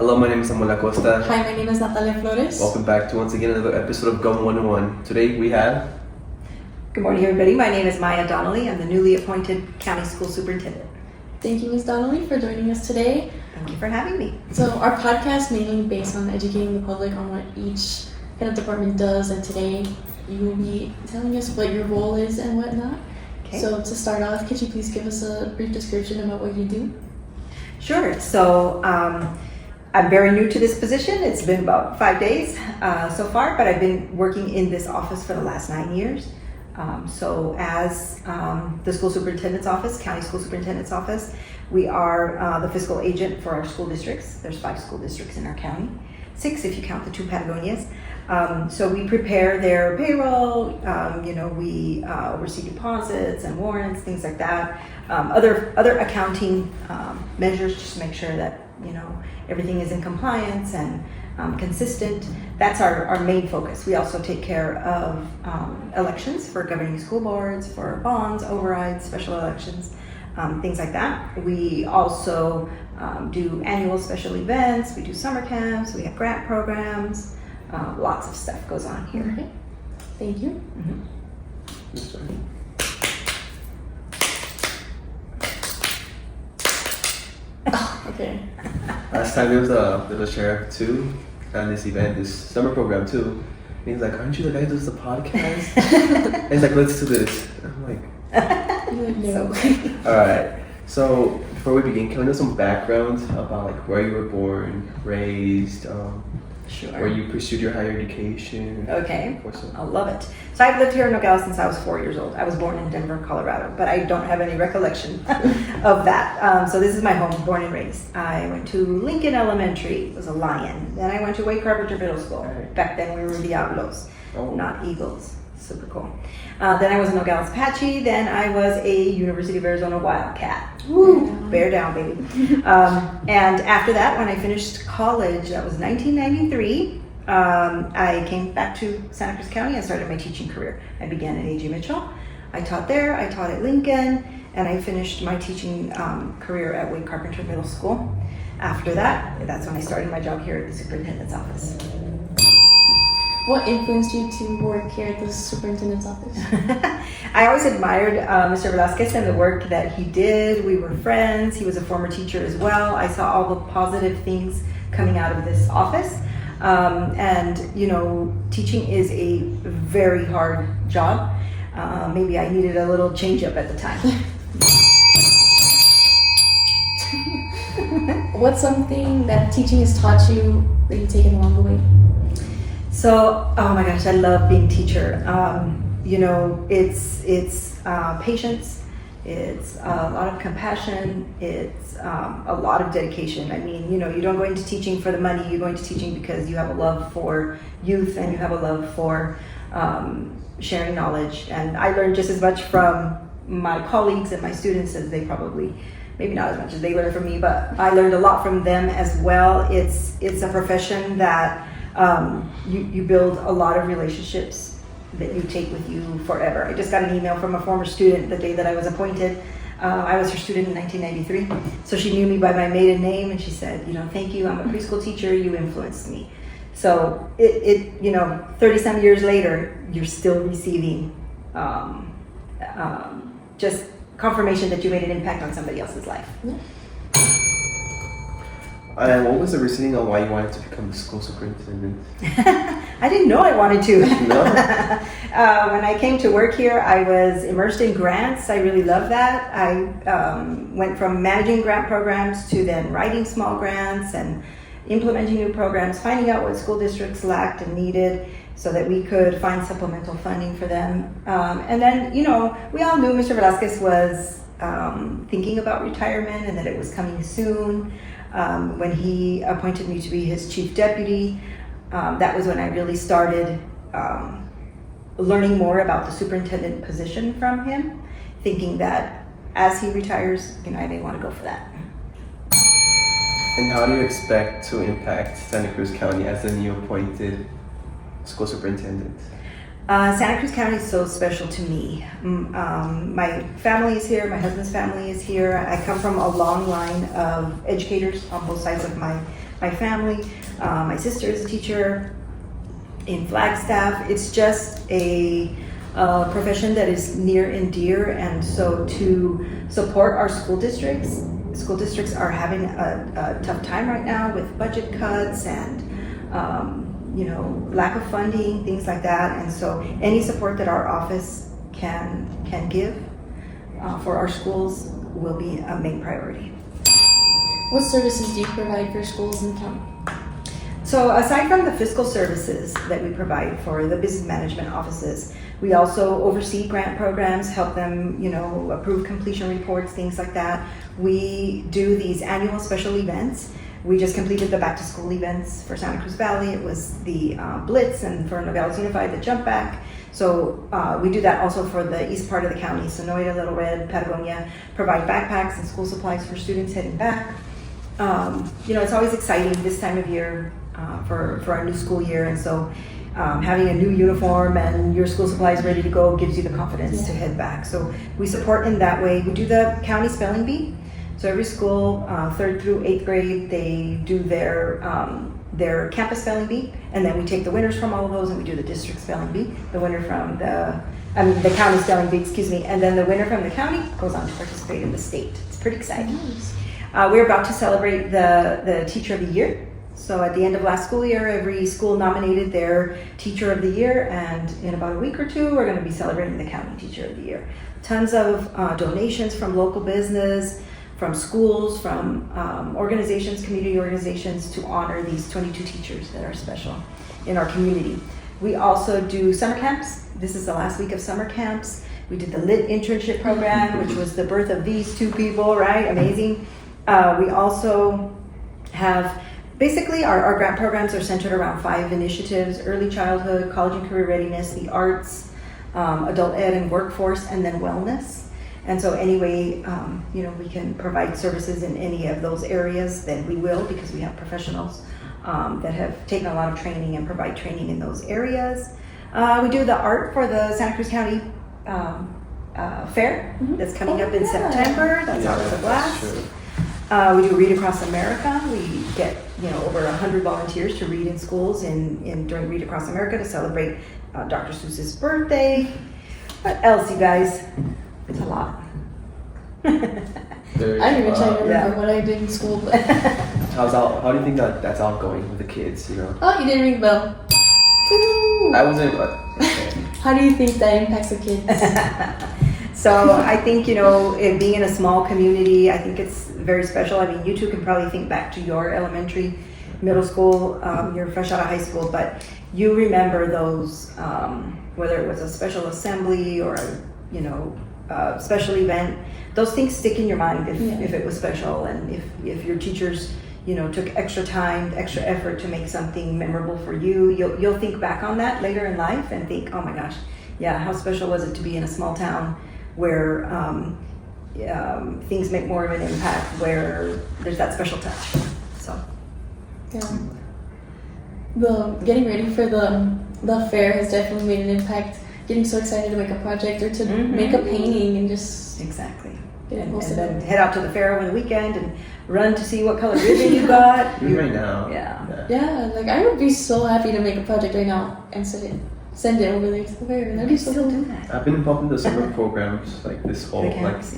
Hello, my name is Samuel Acosta. Hi, my name is Natalia Flores. Welcome back to once again another episode of Gum 101. Today we have... Good morning, everybody. My name is Donnelly. I'm the newly appointed county school superintendent. Thank you, Ms. Donnelly, for joining us today. Thank you for having me. So our podcast mainly based on educating the public on what each kind of department does, and today you will be telling us what your role is and whatnot. Okay. So to start off, could you please give us a brief description about what you do? Sure. So I'm very new to this position. It's been about 5 days so far, but I've been working in this office for the last 9 years. So as the school superintendent's office, county school superintendent's office, we are the fiscal agent for our school districts. There's 5 school districts in our county, 6 if you count the 2 Patagonias. So we prepare their payroll, we oversee deposits and warrants, things like that. Other accounting measures just to make sure that, everything is in compliance and consistent. That's our main focus. We also take care of elections for governing school boards, for bonds, overrides, special elections, things like that. We also do annual special events. We do summer camps. We have grant programs. Lots of stuff goes on here. Okay. Thank you. Mm-hmm. Okay. Last time there was a sheriff too on this event, this summer program too. And he's like, "Aren't you the guy who does the podcast?" And he's like, "Let's do this." I'm like, No. all right. So before we begin, can we know some background about like where you were born, raised, Sure. where you pursued your higher education? Okay, I love it. So I've lived here in Nogales since I was 4 years old. I was born in Denver, Colorado, but I don't have any recollection of that. So this is my home, born and raised. I went to Lincoln Elementary, it was a Lion. Then I went to Wade Carpenter Middle School. Back then we were Diablos, not Eagles. Super cool. Then I was a Nogales Apache. Then I was a University of Arizona Wildcat. Woo! Bear down, baby. And after that, when I finished college, that was 1993, I came back to Santa Cruz County and started my teaching career. I began at A.G. Mitchell. I taught there, I taught at Lincoln, and I finished my teaching career at Wade Carpenter Middle School. After that, that's when I started my job here at the superintendent's office. What influenced you to work here at the superintendent's office? I always admired Mr. Velasquez and the work that he did. We were friends. He was a former teacher as well. I saw all the positive things coming out of this office. Teaching is a very hard job. Maybe I needed a little change up at the time. What's something that teaching has taught you that you've taken along the way? So, oh my gosh, I love being a teacher. It's patience, it's a lot of compassion, it's a lot of dedication. I mean, you don't go into teaching for the money, you go into teaching because you have a love for youth and you have a love for sharing knowledge. And I learned just as much from my colleagues and my students as they probably, maybe not as much as they learned from me, but I learned a lot from them as well. It's a profession that you build a lot of relationships that you take with you forever. I just got an email from a former student the day that I was appointed. I was her student in 1993, so she knew me by my maiden name, and she said, "Thank you. I'm a preschool teacher. You influenced me." So it 30 some years later, you're still receiving just confirmation that you made an impact on somebody else's life. Yeah. What was the reasoning on why you wanted to become the school superintendent? I didn't know I wanted to. No? When I came to work here, I was immersed in grants. I really love that. I went from managing grant programs to then writing small grants and implementing new programs, finding out what school districts lacked and needed so that we could find supplemental funding for them. And then, we all knew Mr. Velasquez was thinking about retirement and that it was coming soon. When he appointed me to be his chief deputy, that was when I really started learning more about the superintendent position from him, thinking that as he retires, I may want to go for that. And how do you expect to impact Santa Cruz County as the new appointed school superintendent? Santa Cruz County is so special to me. My family is here, my husband's family is here. I come from a long line of educators on both sides of my my family. My sister is a teacher in Flagstaff. It's just a profession that is near and dear, and so to support our school districts are having a tough time right now with budget cuts and lack of funding, things like that. And so any support that our office can give for our schools will be a main priority. What services do you provide for schools in the county? So aside from the fiscal services that we provide for the business management offices, we also oversee grant programs, help them, approve completion reports, things like that. We do these annual special events. We just completed the back to school events for Santa Cruz Valley. It was the Blitz, and for Nogales Unified, the Jump Back. So we do that also for the east part of the county, Sonoita, Little Red, Patagonia, provide backpacks and school supplies for students heading back. It's always exciting this time of year for our new school year, and so having a new uniform and your school supplies ready to go gives you the confidence to head back. So we support in that way. We do the county spelling bee. So every school, 3rd through 8th grade, they do their campus spelling bee, and then we take the winners from all of those and we do the district spelling bee. The winner from the county spelling bee, and then the winner from the county goes on to participate in the state. It's pretty exciting. Nice. We're about to celebrate the Teacher of the Year. So at the end of last school year, every school nominated their Teacher of the Year, and in about a week or two, we're going to be celebrating the County Teacher of the Year. Tons of donations from local business, from schools, from organizations, community organizations, to honor these 22 teachers that are special in our community. We also do summer camps. This is the last week of summer camps. We did the LIT internship program, which was the birth of these two people, right? Amazing. We also have, basically our grant programs are centered around 5 initiatives: early childhood, college and career readiness, the arts, adult ed and workforce, and then wellness. And so anyway, we can provide services in any of those areas, then we will, because we have professionals that have taken a lot of training and provide training in those areas. We do the art for the Santa Cruz County fair that's coming up in September. That's always a blast. We do Read Across America. We get over 100 volunteers to read in schools during Read Across America to celebrate Dr. Seuss's birthday. What else, you guys? It's a lot. I didn't even try to remember what I did in school. But How do you think that's all going with the kids? Oh, you didn't ring the bell. I wasn't. How do you think that impacts the kids? So I think, it being in a small community, I think it's very special. I mean, you two can probably think back to your elementary, middle school, you're fresh out of high school, but you remember those, whether it was a special assembly or a special event, those things stick in your mind if it was special, and if your teachers, took extra time, extra effort to make something memorable for you, you'll think back on that later in life and think, oh my gosh, yeah, how special was it to be in a small town where things make more of an impact, where there's that special touch. So getting ready for the fair has definitely made an impact. Getting so excited to make a project or to make a painting and just exactly. And then head out to the fair over the weekend and run to see what color ribbon you got. Right now. Yeah, like I would be so happy to make a project right now and send it over there to the fair. That'd be so cool. do that. I've been involved in the summer programs, like this whole The camps,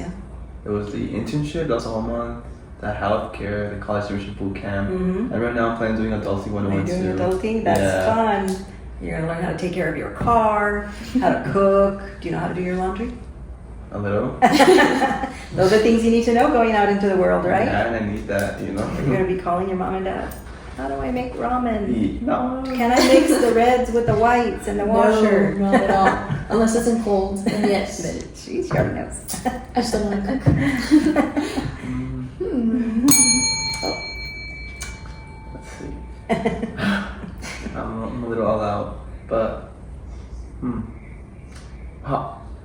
it was the internship, that's all month, the healthcare, the college tuition boot camp, and right now I'm planning doing adulting 101 You're doing too. adulting? That's fun. You're gonna learn how to take care of your car, how to cook. Do you know how to do your laundry? A little. Those are things you need to know going out into the world, right? Yeah, and I need that, You're gonna be calling your mom and dad. How do I make ramen? No. Can I mix the reds with the whites and the washer? No, not at all. Unless it's in cold, then yes. She already knows. I just don't want to cook. Let's see. I'm a little all out, but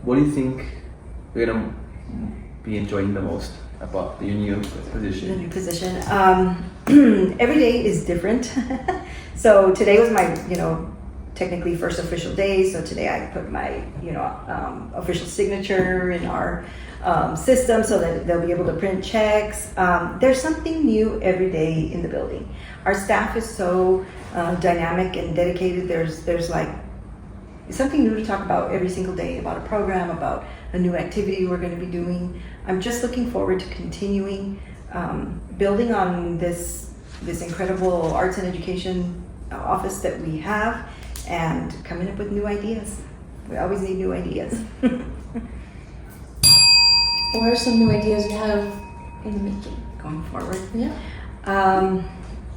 what do you think you're gonna be enjoying the most about your new position? The new position. Every day is different. So today was my, technically first official day. So today I put my, official signature in our system so that they'll be able to print checks. There's something new every day in the building. Our staff is so dynamic and dedicated. There's like something new to talk about every single day, about a program, about a new activity we're going to be doing. I'm just looking forward to continuing building on this incredible arts and education office that we have and coming up with new ideas. We always need new ideas. What are some new ideas you have in the making? Going forward. Yeah.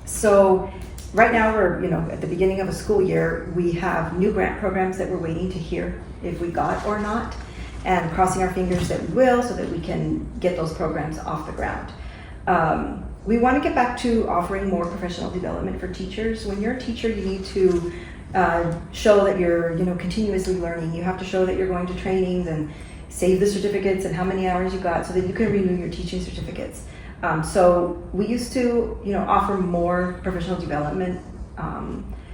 So right now we're, at the beginning of a school year, we have new grant programs that we're waiting to hear if we got or not, and crossing our fingers that we will so that we can get those programs off the ground. We want to get back to offering more professional development for teachers. When you're a teacher, you need to show that you're, continuously learning. You have to show that you're going to trainings and save the certificates and how many hours you got so that you can renew your teaching certificates. So we used to, offer more professional development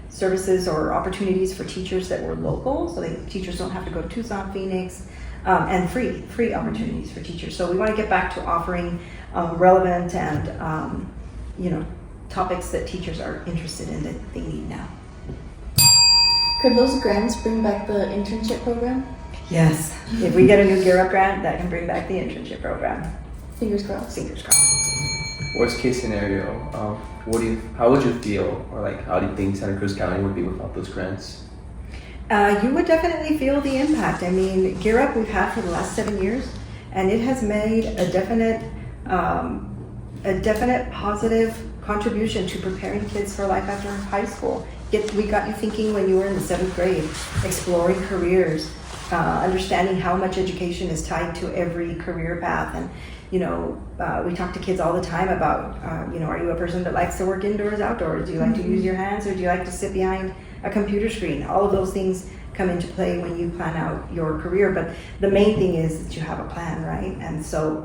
services or opportunities for teachers that were local, so that teachers don't have to go to Tucson, Phoenix, and free opportunities for teachers. So we want to get back to offering relevant and topics that teachers are interested in that they need now. Could those grants bring back the internship program? Yes, if we get a new Gear Up grant, that can bring back the internship program. Fingers crossed. Fingers crossed. Worst case scenario, how would you feel, or like how do you think Santa Cruz County would be without those grants? You would definitely feel the impact. I mean, Gear Up we've had for the last 7 years, and it has made a definite positive contribution to preparing kids for life after high school. We got you thinking when you were in the 7th grade, exploring careers, understanding how much education is tied to every career path. And we talk to kids all the time about, are you a person that likes to work indoors, outdoors? Do you like to use your hands, or do you like to sit behind a computer screen? All of those things come into play when you plan out your career. But the main thing is that you have a plan, right? And so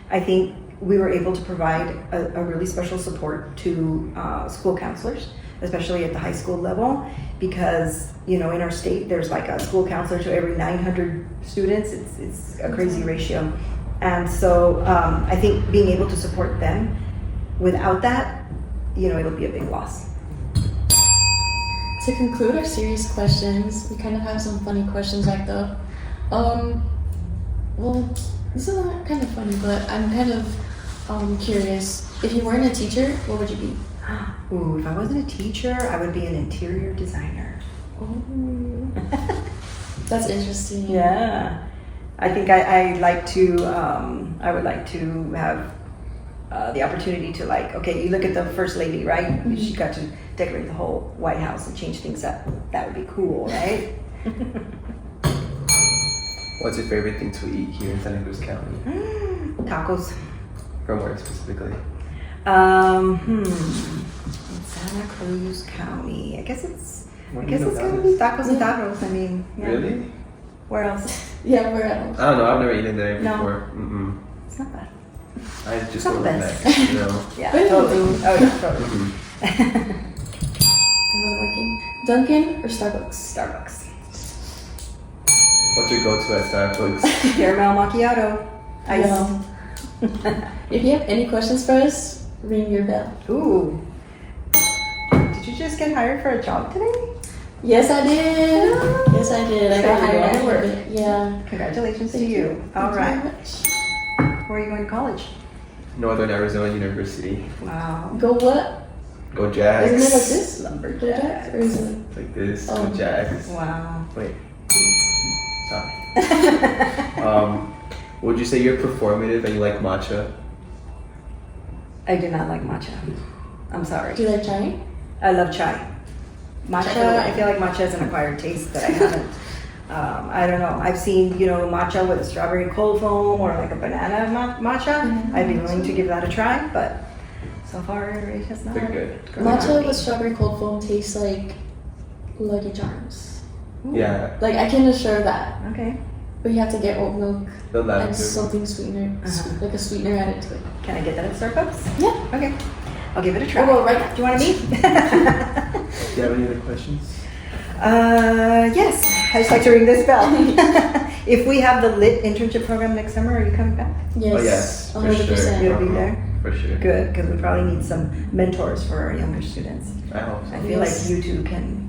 I think we were able to provide a really special support to school counselors, especially at the high school level, because in our state there's like a school counselor to every 900 students. It's a crazy ratio. And so I think being able to support them, without that, it'll be a big loss. To conclude our serious questions, we kind of have some funny questions backed up. Well, this is not kind of funny, but I'm kind of curious. If you weren't a teacher, what would you be? Ooh, if I wasn't a teacher, I would be an interior designer. Oh, that's interesting. Yeah. I think I like to, I would like to have the opportunity to you look at the First Lady, right? Mm-hmm. She got to decorate the whole White House and change things up. That would be cool, right? What's your favorite thing to eat here in Santa Cruz County? Tacos. From where specifically? In Santa Cruz County. I guess it's gonna be tacos and tacos. I mean, yeah. Really? Where else? Yeah, where else? I don't know. I've never eaten there No. before. Mm-mm. It's not bad. I just It's go not to the the best. next, you know. Yeah, totally. Oh yeah, totally. Mhm. It wasn't working. Dunkin' or Starbucks? Starbucks. What's your go-to at Starbucks? Caramel macchiato. Ice. Yeah. If you have any questions for us, ring your bell. Ooh. Did you just get hired for a job today? Yes, I did. Yes, I did. I got So you're hired going to work. for it. Yeah. Congratulations to Thank you. All Thank right. you very much. Where are you going to college? Northern Arizona University. Wow. Go what? Go Jags. Isn't it like this? Lumberjacks. Or is it? Like this. Oh. Go Jags. Wow. Wait. Sorry. Would you say you're performative and you like matcha? I do not like matcha. I'm sorry. Do you like chai? I love chai. Matcha, I feel like matcha has an acquired taste that I haven't. I don't know. I've seen, matcha with a strawberry cold foam or like a banana matcha. Mhm. I'd be willing to give that a try, but so far it has not. They're good. Matcha with strawberry cold foam tastes like Lucky Charms. Ooh. Yeah. Like, I can assure that. Okay. But you have to get oat milk The and lavender. something sweetener, like a sweetener added to it. Can I get that at Starbucks? Yeah. Okay. I'll give it a try. Oh, well, right now. Do you want to meet? Do you have any other questions? Yes, I just like to ring this bell. If we have the lit internship program next summer, are you coming back? Yes. Oh yes, for 100%. sure. You'll be there? For sure. Good, because we probably need some mentors for our younger students. I hope so. I feel Yes. like you two can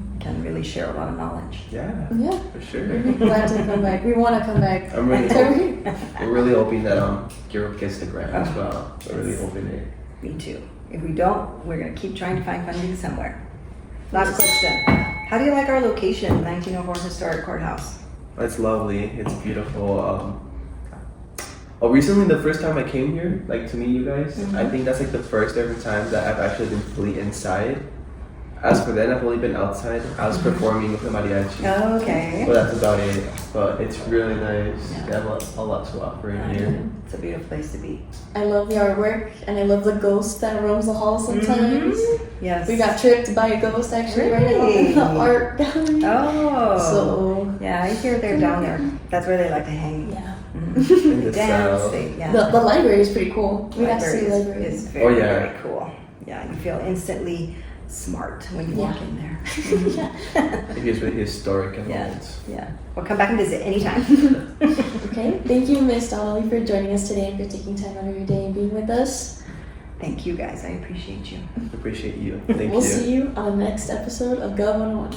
really share a lot of knowledge. Yeah, Yeah. for sure. We're glad to come back. We want to come back. I'm really So hoping, we're really hoping that Europe gets the grant as well. We're really Yes. hoping it. Me too. If we don't, we're gonna keep trying to find funding somewhere. Last question. How do you like our location, 1904 Historic Courthouse? It's lovely. It's beautiful. Recently, the first time I came here, like to meet you guys, I think that's like the first ever time that I've actually been fully inside. As for then, I've only been outside. I was performing with the mariachi. Oh, okay. But that's about it. But it's really nice. Yeah. They have a lot to offer in here. It's a beautiful place to be. I love the artwork and I love the ghost that roams the hall sometimes. Yes. We got tricked by a ghost actually right now in the art gallery. Oh. So Yeah, I hear they're down there. That's where they like to hang. yeah. In the Dance. south. Yeah. The library is pretty cool. We got to see the library. It's very, Oh, yeah. very cool. Yeah, you feel instantly smart when you walk in there. Yeah. It is really historic and Yeah. old. Yeah. Well, come back and visit anytime. Okay. Thank you, Miss Donnelly, for joining us today and for taking time out of your day and being with us. Thank you guys. I appreciate you. Appreciate you. Thank We'll you. see you on the next episode of Gov 101.